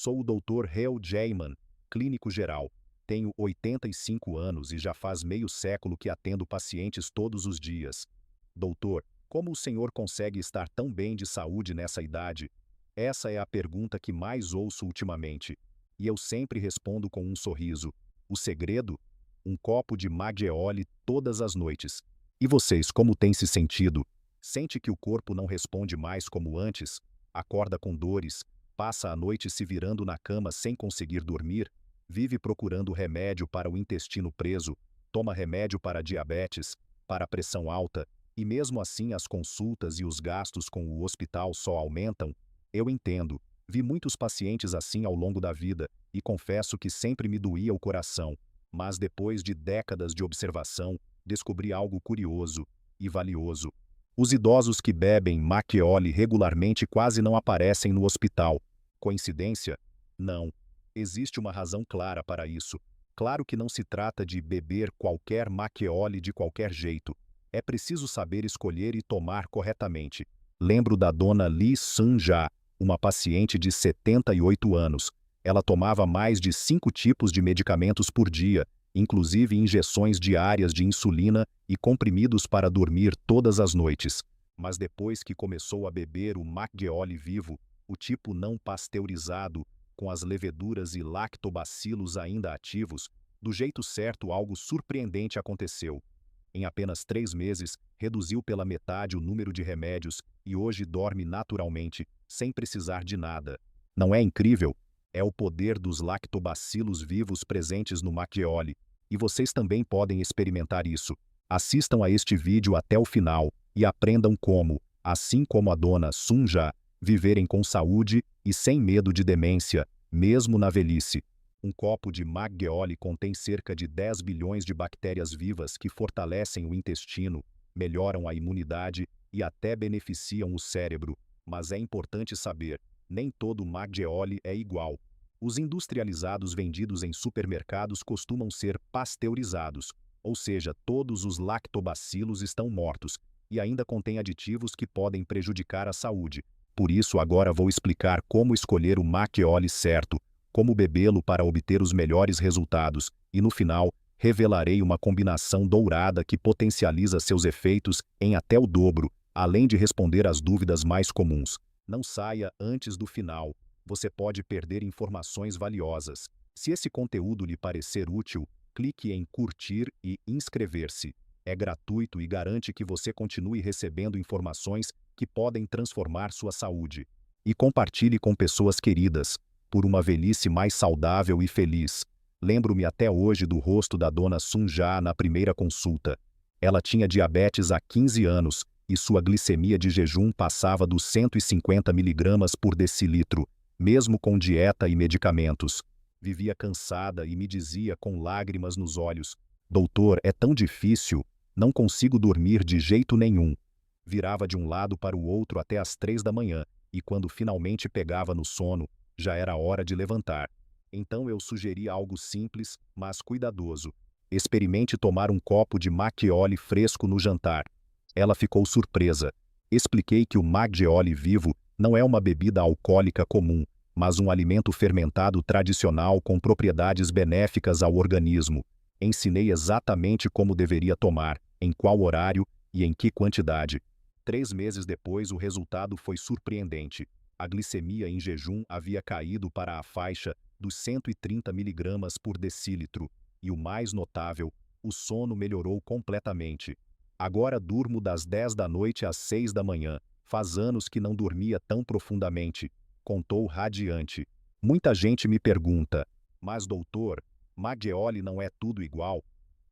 Sou o Dr. Hale Jayman, clínico geral. Tenho 85 anos e já faz meio século que atendo pacientes todos os dias. Doutor, como o senhor consegue estar tão bem de saúde nessa idade? Essa é a pergunta que mais ouço ultimamente. E eu sempre respondo com um sorriso. O segredo? Um copo de Maggioli todas as noites. E vocês, como têm se sentido? Sente que o corpo não responde mais como antes? Acorda com dores? Passa a noite se virando na cama sem conseguir dormir? Vive procurando remédio para o intestino preso? Toma remédio para diabetes, para pressão alta? E mesmo assim as consultas e os gastos com o hospital só aumentam? Eu entendo. Vi muitos pacientes assim ao longo da vida, e confesso que sempre me doía o coração. Mas depois de décadas de observação, descobri algo curioso e valioso. Os idosos que bebem Macchioli regularmente quase não aparecem no hospital. Coincidência? Não. Existe uma razão clara para isso. Claro que não se trata de beber qualquer Macchioli de qualquer jeito. É preciso saber escolher e tomar corretamente. Lembro da dona Li Sun-ja, uma paciente de 78 anos. Ela tomava mais de 5 tipos de medicamentos por dia, inclusive injeções diárias de insulina e comprimidos para dormir todas as noites. Mas depois que começou a beber o Macchioli vivo, o tipo não pasteurizado, com as leveduras e lactobacilos ainda ativos, do jeito certo algo surpreendente aconteceu. Em apenas 3 meses, reduziu pela metade o número de remédios e hoje dorme naturalmente, sem precisar de nada. Não é incrível? É o poder dos lactobacilos vivos presentes no Macchioli. E vocês também podem experimentar isso. Assistam a este vídeo até o final e aprendam como, assim como a dona Sun-ja, viverem com saúde e sem medo de demência, mesmo na velhice. Um copo de Macchioli contém cerca de 10 bilhões de bactérias vivas que fortalecem o intestino, melhoram a imunidade e até beneficiam o cérebro. Mas é importante saber, nem todo Macchioli é igual. Os industrializados vendidos em supermercados costumam ser pasteurizados, ou seja, todos os lactobacilos estão mortos, e ainda contém aditivos que podem prejudicar a saúde. Por isso agora vou explicar como escolher o Macchioli certo, como bebê-lo para obter os melhores resultados, e no final, revelarei uma combinação dourada que potencializa seus efeitos em até o dobro, além de responder às dúvidas mais comuns. Não saia antes do final. Você pode perder informações valiosas. Se esse conteúdo lhe parecer útil, clique em curtir e inscrever-se. É gratuito e garante que você continue recebendo informações que podem transformar sua saúde. E compartilhe com pessoas queridas, por uma velhice mais saudável e feliz. Lembro-me até hoje do rosto da dona Sun-ja na primeira consulta. Ela tinha diabetes há 15 anos e sua glicemia de jejum passava dos 150 mg por decilitro, mesmo com dieta e medicamentos. Vivia cansada e me dizia com lágrimas nos olhos: "Doutor, é tão difícil, não consigo dormir de jeito nenhum." Virava de um lado para o outro até às 3 da manhã, e quando finalmente pegava no sono, já era hora de levantar. Então eu sugeri algo simples, mas cuidadoso. Experimente tomar um copo de Macchioli fresco no jantar. Ela ficou surpresa. Expliquei que o Macchioli vivo não é uma bebida alcoólica comum, mas um alimento fermentado tradicional com propriedades benéficas ao organismo. Ensinei exatamente como deveria tomar, em qual horário e em que quantidade. 3 meses depois o resultado foi surpreendente. A glicemia em jejum havia caído para a faixa dos 130 mg por decilitro, e o mais notável, o sono melhorou completamente. Agora durmo das 10 da noite às 6 da manhã, faz anos que não dormia tão profundamente, contou radiante. Muita gente me pergunta: "Mas doutor, Macchioli não é tudo igual?"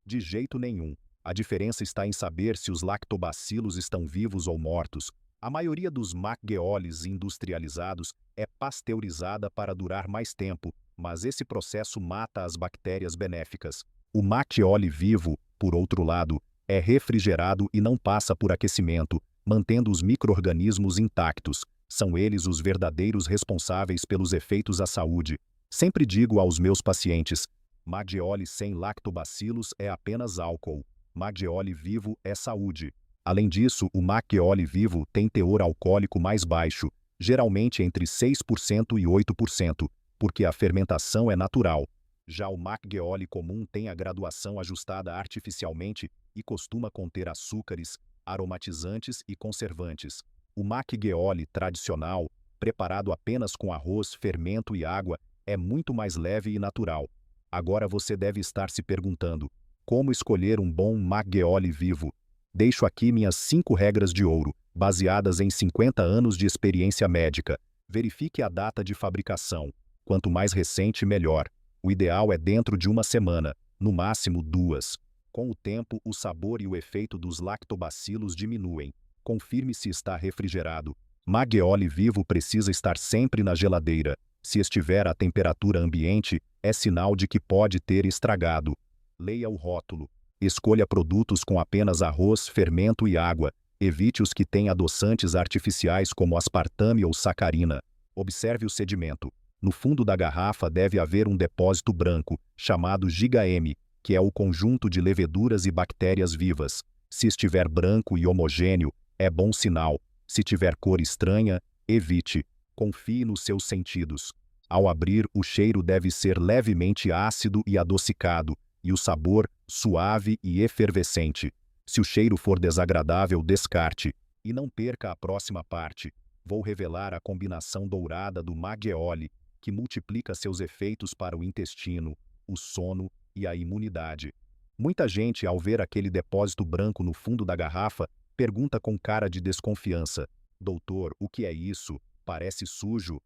De jeito nenhum. A diferença está em saber se os lactobacilos estão vivos ou mortos. A maioria dos Macchiolis industrializados é pasteurizada para durar mais tempo, mas esse processo mata as bactérias benéficas. O Macchioli vivo, por outro lado, é refrigerado e não passa por aquecimento, mantendo os micro-organismos intactos. São eles os verdadeiros responsáveis pelos efeitos à saúde. Sempre digo aos meus pacientes: Macchioli sem lactobacilos é apenas álcool. Macchioli vivo é saúde. Além disso, o Macchioli vivo tem teor alcoólico mais baixo, geralmente entre 6% e 8%, porque a fermentação é natural. Já o McGeoli comum tem a graduação ajustada artificialmente e costuma conter açúcares, aromatizantes e conservantes. O McGeoli tradicional, preparado apenas com arroz, fermento e água, é muito mais leve e natural. Agora você deve estar se perguntando: como escolher um bom McGeoli vivo? Deixo aqui minhas 5 regras de ouro, baseadas em 50 anos de experiência médica. Verifique a data de fabricação. Quanto mais recente, melhor. O ideal é dentro de uma semana, no máximo 2. Com o tempo, o sabor e o efeito dos lactobacilos diminuem. Confirme se está refrigerado. McGeoli vivo precisa estar sempre na geladeira. Se estiver à temperatura ambiente, é sinal de que pode ter estragado. Leia o rótulo. Escolha produtos com apenas arroz, fermento e água. Evite os que têm adoçantes artificiais como aspartame ou sacarina. Observe o sedimento. No fundo da garrafa deve haver um depósito branco, chamado Giga-M, que é o conjunto de leveduras e bactérias vivas. Se estiver branco e homogêneo, é bom sinal. Se tiver cor estranha, evite. Confie nos seus sentidos. Ao abrir, o cheiro deve ser levemente ácido e adocicado, e o sabor suave e efervescente. Se o cheiro for desagradável, descarte. E não perca a próxima parte. Vou revelar a combinação dourada do McGeoli, que multiplica seus efeitos para o intestino, o sono e a imunidade. Muita gente, ao ver aquele depósito branco no fundo da garrafa, pergunta com cara de desconfiança: doutor, o que é isso? Parece sujo.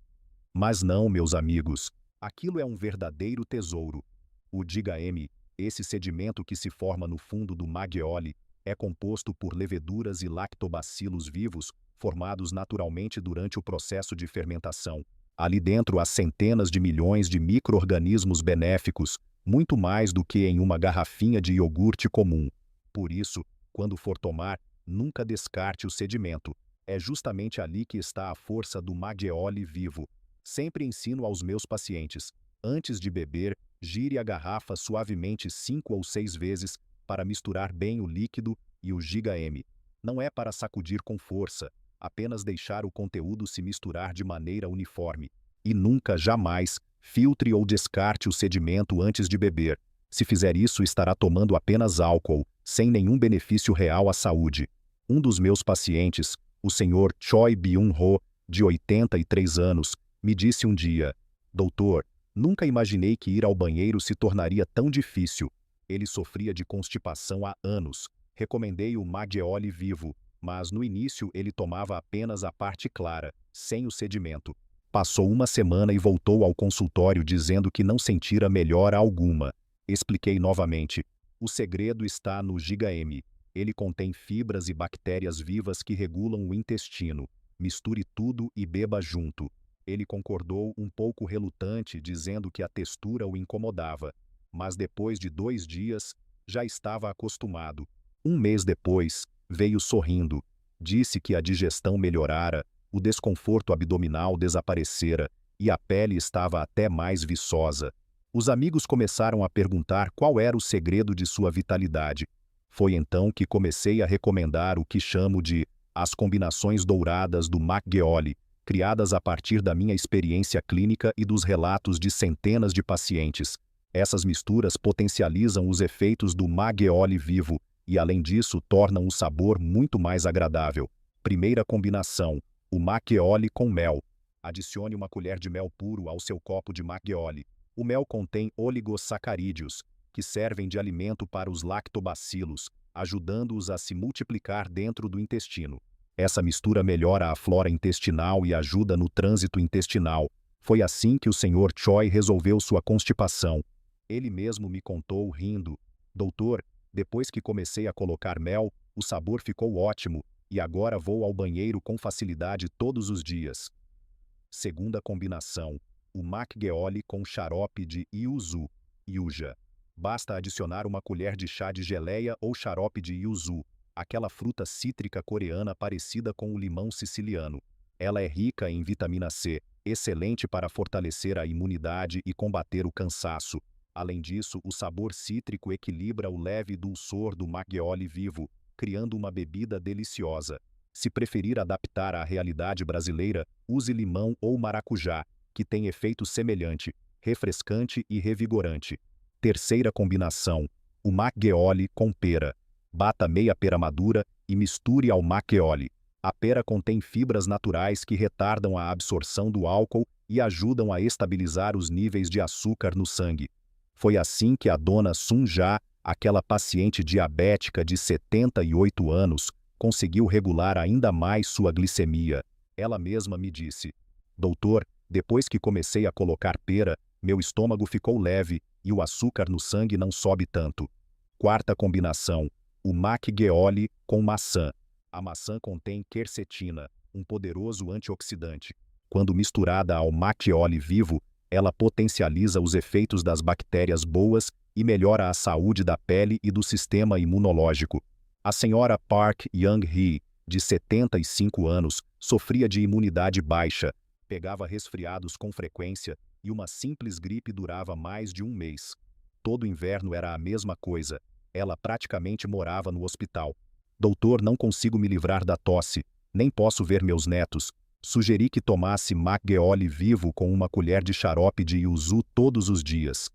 Mas não, meus amigos. Aquilo é um verdadeiro tesouro. O Giga-M, esse sedimento que se forma no fundo do McGeoli, é composto por leveduras e lactobacilos vivos, formados naturalmente durante o processo de fermentação. Ali dentro há centenas de milhões de micro-organismos benéficos, muito mais do que em uma garrafinha de iogurte comum. Por isso, quando for tomar, nunca descarte o sedimento. É justamente ali que está a força do McGeoli vivo. Sempre ensino aos meus pacientes: antes de beber, gire a garrafa suavemente 5 ou 6 vezes para misturar bem o líquido e o Giga-M. Não é para sacudir com força, apenas deixar o conteúdo se misturar de maneira uniforme. E nunca, jamais, filtre ou descarte o sedimento antes de beber. Se fizer isso, estará tomando apenas álcool, sem nenhum benefício real à saúde. Um dos meus pacientes, o Sr. Choi Byung-ho, de 83 anos, me disse um dia: doutor, nunca imaginei que ir ao banheiro se tornaria tão difícil. Ele sofria de constipação há anos. Recomendei o McGeoli vivo, mas no início ele tomava apenas a parte clara, sem o sedimento. Passou uma semana e voltou ao consultório dizendo que não sentira melhora alguma. Expliquei novamente: o segredo está no Giga-M. Ele contém fibras e bactérias vivas que regulam o intestino. Misture tudo e beba junto. Ele concordou um pouco relutante, dizendo que a textura o incomodava. Mas depois de 2 dias, já estava acostumado. Um mês depois, veio sorrindo. Disse que a digestão melhorara, o desconforto abdominal desaparecera e a pele estava até mais viçosa. Os amigos começaram a perguntar qual era o segredo de sua vitalidade. Foi então que comecei a recomendar o que chamo de as combinações douradas do McGeoli, criadas a partir da minha experiência clínica e dos relatos de centenas de pacientes. Essas misturas potencializam os efeitos do McGeoli vivo e, além disso, tornam o sabor muito mais agradável. Primeira combinação: o McGeoli com mel. Adicione uma colher de mel puro ao seu copo de McGeoli. O mel contém oligosacarídeos, que servem de alimento para os lactobacilos, ajudando-os a se multiplicar dentro do intestino. Essa mistura melhora a flora intestinal e ajuda no trânsito intestinal. Foi assim que o Sr. Choi resolveu sua constipação. Ele mesmo me contou rindo: doutor, depois que comecei a colocar mel, o sabor ficou ótimo, e agora vou ao banheiro com facilidade todos os dias. Segunda combinação: o McGeoli com xarope de yuzu, yuja. Basta adicionar uma colher de chá de geleia ou xarope de yuzu, aquela fruta cítrica coreana parecida com o limão siciliano. Ela é rica em vitamina C, excelente para fortalecer a imunidade e combater o cansaço. Além disso, o sabor cítrico equilibra o leve dulçor do McGeoli vivo, criando uma bebida deliciosa. Se preferir adaptar à realidade brasileira, use limão ou maracujá. que tem efeito semelhante, refrescante e revigorante. Terceira combinação, o McGeoli com pera. Bata meia pera madura e misture ao McGeoli. A pera contém fibras naturais que retardam a absorção do álcool e ajudam a estabilizar os níveis de açúcar no sangue. Foi assim que a dona Sun Ja, aquela paciente diabética de 78 anos, conseguiu regular ainda mais sua glicemia. Ela mesma me disse: Doutor, depois que comecei a colocar pera, meu estômago ficou leve e o açúcar no sangue não sobe tanto. Quarta combinação, o McGeoli com maçã. A maçã contém quercetina, um poderoso antioxidante. Quando misturada ao McGeoli vivo, ela potencializa os efeitos das bactérias boas e melhora a saúde da pele e do sistema imunológico. A senhora Park Young-hee, de 75 anos, sofria de imunidade baixa, pegava resfriados com frequência e uma simples gripe durava mais de um mês. Todo inverno era a mesma coisa. Ela praticamente morava no hospital. Doutor, não consigo me livrar da tosse, nem posso ver meus netos. Sugeri que tomasse McGeoli vivo com uma colher de xarope de yuzu todos os dias.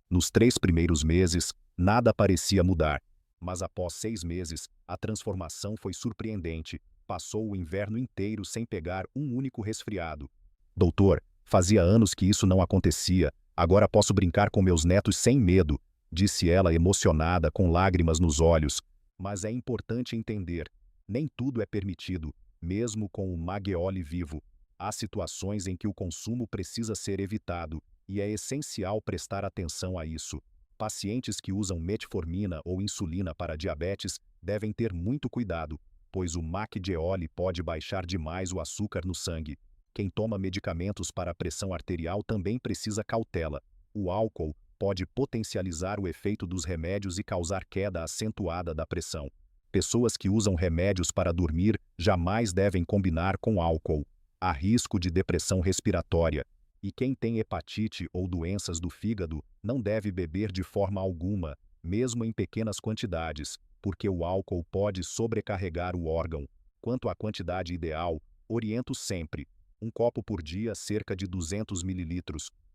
Nos 3 primeiros meses, nada parecia mudar. Mas após 6 meses, a transformação foi surpreendente. Passou o inverno inteiro sem pegar um único resfriado. Doutor, fazia anos que isso não acontecia. Agora posso brincar com meus netos sem medo, disse ela emocionada, com lágrimas nos olhos. Mas é importante entender, nem tudo é permitido, mesmo com o McGeoli vivo. Há situações em que o consumo precisa ser evitado, e é essencial prestar atenção a isso. Pacientes que usam metformina ou insulina para diabetes devem ter muito cuidado, pois o McGeoli pode baixar demais o açúcar no sangue. Quem toma medicamentos para a pressão arterial também precisa cautela. O álcool pode potencializar o efeito dos remédios e causar queda acentuada da pressão. Pessoas que usam remédios para dormir jamais devem combinar com álcool. Há risco de depressão respiratória. E quem tem hepatite ou doenças do fígado não deve beber de forma alguma, mesmo em pequenas quantidades, porque o álcool pode sobrecarregar o órgão. Quanto à quantidade ideal, oriento sempre: um copo por dia, cerca de 200 ml,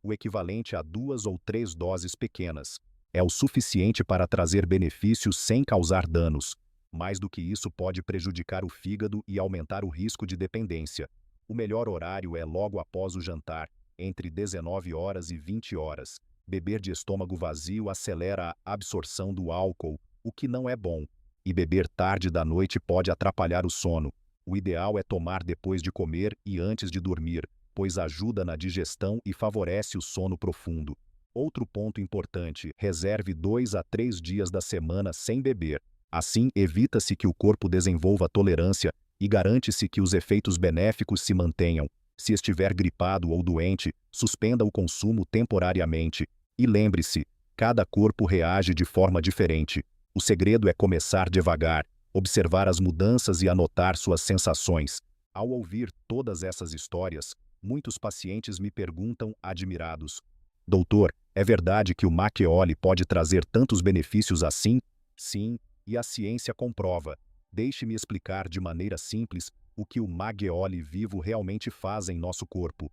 o equivalente a 2 ou 3 doses pequenas. É o suficiente para trazer benefícios sem causar danos. Mais do que isso, pode prejudicar o fígado e aumentar o risco de dependência. O melhor horário é logo após o jantar, entre 19 horas e 20 horas. Beber de estômago vazio acelera a absorção do álcool, o que não é bom. E beber tarde da noite pode atrapalhar o sono. O ideal é tomar depois de comer e antes de dormir, pois ajuda na digestão e favorece o sono profundo. Outro ponto importante: reserve 2 a 3 dias da semana sem beber. Assim, evita-se que o corpo desenvolva tolerância e garante-se que os efeitos benéficos se mantenham. Se estiver gripado ou doente, suspenda o consumo temporariamente. E lembre-se, cada corpo reage de forma diferente. O segredo é começar devagar, observar as mudanças e anotar suas sensações. Ao ouvir todas essas histórias, muitos pacientes me perguntam, admirados: Doutor, é verdade que o McGeoli pode trazer tantos benefícios assim? Sim, e a ciência comprova. Deixe-me explicar de maneira simples o que o McGeoli vivo realmente faz em nosso corpo.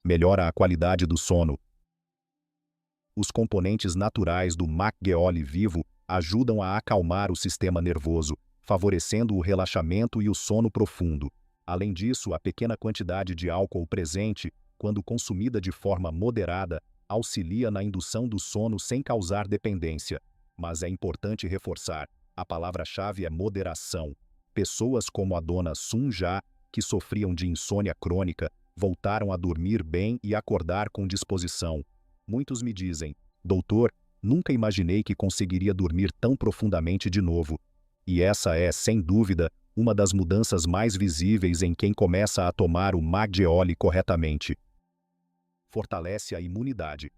Melhora a qualidade do sono. Os componentes naturais do McGeoli vivo ajudam a acalmar o sistema nervoso, favorecendo o relaxamento e o sono profundo. Além disso, a pequena quantidade de álcool presente, quando consumida de forma moderada, auxilia na indução do sono sem causar dependência. Mas é importante reforçar: a palavra-chave é moderação. Pessoas como a dona Sun Ja, que sofriam de insônia crônica, voltaram a dormir bem e acordar com disposição. Muitos me dizem: Doutor, nunca imaginei que conseguiria dormir tão profundamente de novo. E essa é, sem dúvida, uma das mudanças mais visíveis em quem começa a tomar o McGeoli corretamente. Fortalece a imunidade.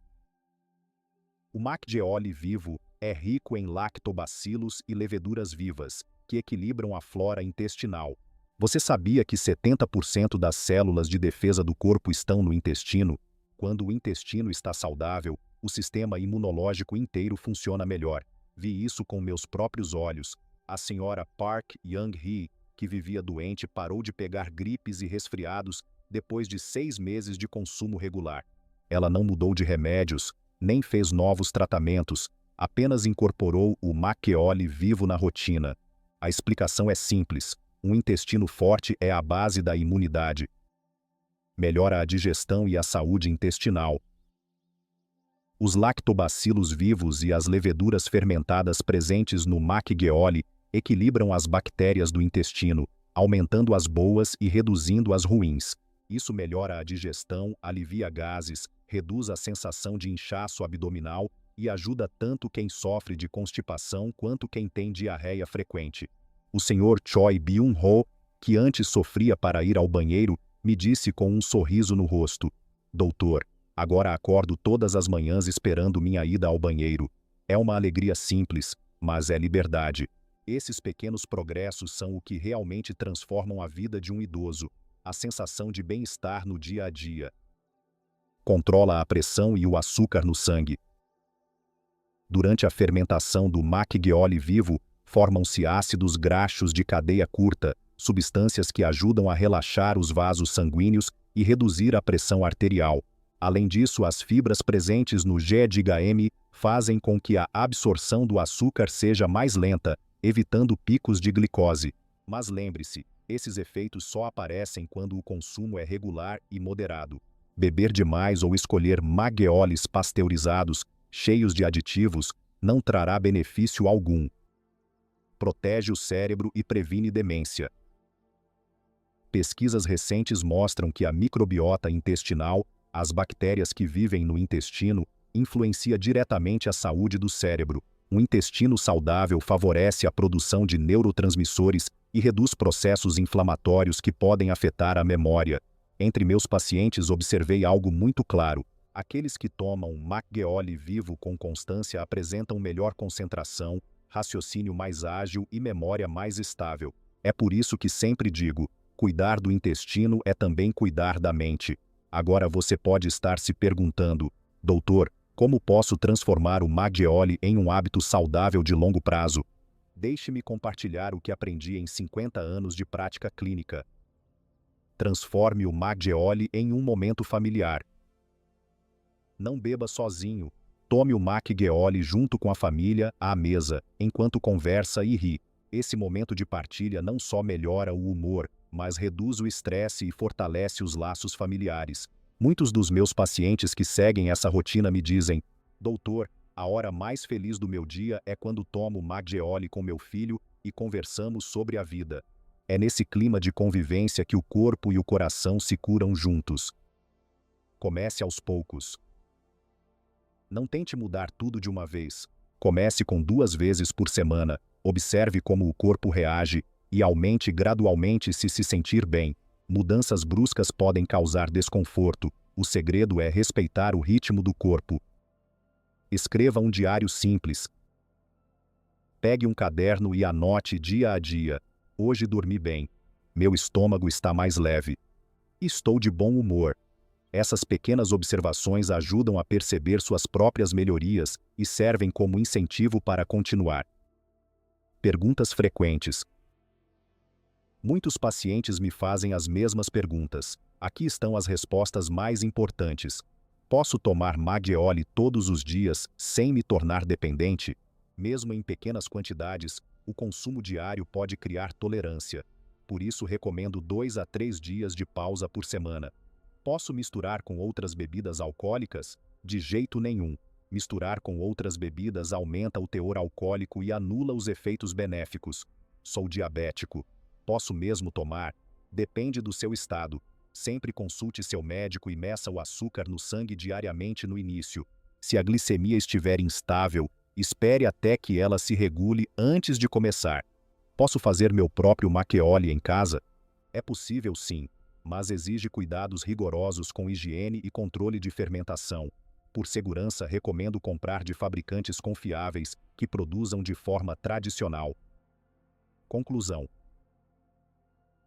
O McGeoli vivo é rico em lactobacilos e leveduras vivas, que equilibram a flora intestinal. Você sabia que 70% das células de defesa do corpo estão no intestino? Quando o intestino está saudável, o sistema imunológico inteiro funciona melhor. Vi isso com meus próprios olhos. A senhora Park Young-hee, que vivia doente, parou de pegar gripes e resfriados depois de 6 meses de consumo regular. Ela não mudou de remédios, nem fez novos tratamentos, apenas incorporou o Macheoli vivo na rotina. A explicação é simples: um intestino forte é a base da imunidade. Melhora a digestão e a saúde intestinal. Os lactobacilos vivos e as leveduras fermentadas presentes no Macheoli equilibram as bactérias do intestino, aumentando as boas e reduzindo as ruins. Isso melhora a digestão, alivia gases, reduz a sensação de inchaço abdominal e ajuda tanto quem sofre de constipação quanto quem tem diarreia frequente. O Sr. Choi Byung-ho, que antes sofria para ir ao banheiro, me disse com um sorriso no rosto: "Doutor, agora acordo todas as manhãs esperando minha ida ao banheiro. É uma alegria simples, mas é liberdade." Esses pequenos progressos são o que realmente transformam a vida de um idoso, a sensação de bem-estar no dia a dia. Controla a pressão e o açúcar no sangue. Durante a fermentação do Macheoli vivo, formam-se ácidos graxos de cadeia curta, substâncias que ajudam a relaxar os vasos sanguíneos e reduzir a pressão arterial. Além disso, as fibras presentes no GDHM fazem com que a absorção do açúcar seja mais lenta, evitando picos de glicose. Mas lembre-se, esses efeitos só aparecem quando o consumo é regular e moderado. Beber demais ou escolher Macheolis pasteurizados, cheios de aditivos, não trará benefício algum. Protege o cérebro e previne demência. Pesquisas recentes mostram que a microbiota intestinal, as bactérias que vivem no intestino, influencia diretamente a saúde do cérebro. Um intestino saudável favorece a produção de neurotransmissores e reduz processos inflamatórios que podem afetar a memória. Entre meus pacientes observei algo muito claro: aqueles que tomam Macheoli vivo com constância apresentam melhor concentração, raciocínio mais ágil e memória mais estável. É por isso que sempre digo: cuidar do intestino é também cuidar da mente. Agora você pode estar se perguntando: doutor, como posso transformar o Macheoli em um hábito saudável de longo prazo? Deixe-me compartilhar o que aprendi em 50 anos de prática clínica. Transforme o Macheoli em um momento familiar. Não beba sozinho. Tome o Macheoli junto com a família, à mesa, enquanto conversa e ri. Esse momento de partilha não só melhora o humor, mas reduz o estresse e fortalece os laços familiares. Muitos dos meus pacientes que seguem essa rotina me dizem: doutor, a hora mais feliz do meu dia é quando tomo Macheoli com meu filho e conversamos sobre a vida. É nesse clima de convivência que o corpo e o coração se curam juntos. Comece aos poucos. Não tente mudar tudo de uma vez. Comece com 2 vezes por semana, observe como o corpo reage e aumente gradualmente se sentir bem. Mudanças bruscas podem causar desconforto. O segredo é respeitar o ritmo do corpo. Escreva um diário simples. Pegue um caderno e anote dia a dia: hoje dormi bem. Meu estômago está mais leve. Estou de bom humor. Essas pequenas observações ajudam a perceber suas próprias melhorias e servem como incentivo para continuar. Perguntas frequentes. Muitos pacientes me fazem as mesmas perguntas. Aqui estão as respostas mais importantes. Posso tomar Macheoli todos os dias sem me tornar dependente? Mesmo em pequenas quantidades, o consumo diário pode criar tolerância. Por isso recomendo 2 a 3 dias de pausa por semana. Posso misturar com outras bebidas alcoólicas? De jeito nenhum. Misturar com outras bebidas aumenta o teor alcoólico e anula os efeitos benéficos. Sou diabético. Posso mesmo tomar? Depende do seu estado. Sempre consulte seu médico e meça o açúcar no sangue diariamente no início. Se a glicemia estiver instável, espere até que ela se regule antes de começar. Posso fazer meu próprio Macheoli em casa? É possível sim, mas exige cuidados rigorosos com higiene e controle de fermentação. Por segurança, recomendo comprar de fabricantes confiáveis que produzam de forma tradicional. Conclusão.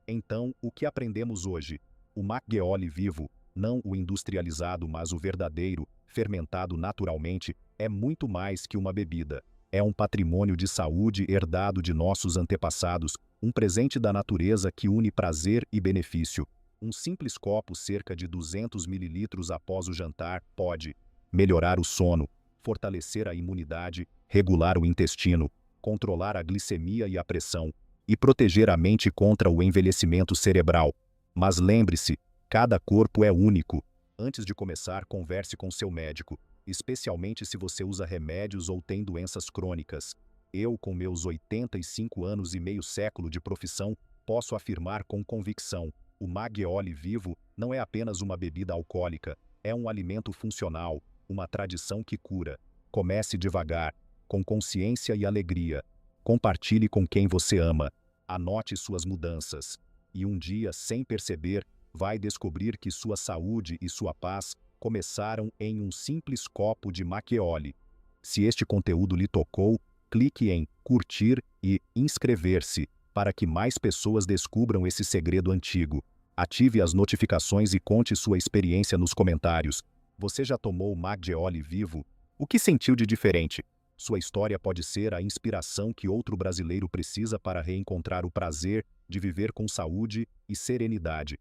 Então, o que aprendemos hoje? O Macheoli vivo, não o industrializado mas o verdadeiro, fermentado naturalmente, é muito mais que uma bebida. É um patrimônio de saúde herdado de nossos antepassados, um presente da natureza que une prazer e benefício. Um simples copo cerca de 200 mililitros após o jantar pode melhorar o sono, fortalecer a imunidade, regular o intestino, controlar a glicemia e a pressão e proteger a mente contra o envelhecimento cerebral. Mas lembre-se, cada corpo é único. Antes de começar, converse com seu médico, especialmente se você usa remédios ou tem doenças crônicas. Eu, com meus 85 anos e meio século de profissão, posso afirmar com convicção: o Maggioli Vivo não é apenas uma bebida alcoólica, é um alimento funcional, uma tradição que cura. Comece devagar, com consciência e alegria. Compartilhe com quem você ama. Anote suas mudanças. E um dia, sem perceber, vai descobrir que sua saúde e sua paz começaram em um simples copo de Macchioli. Se este conteúdo lhe tocou, clique em curtir e inscrever-se para que mais pessoas descubram esse segredo antigo. Ative as notificações e conte sua experiência nos comentários. Você já tomou Maggioli Vivo? O que sentiu de diferente? Sua história pode ser a inspiração que outro brasileiro precisa para reencontrar o prazer de viver com saúde e serenidade.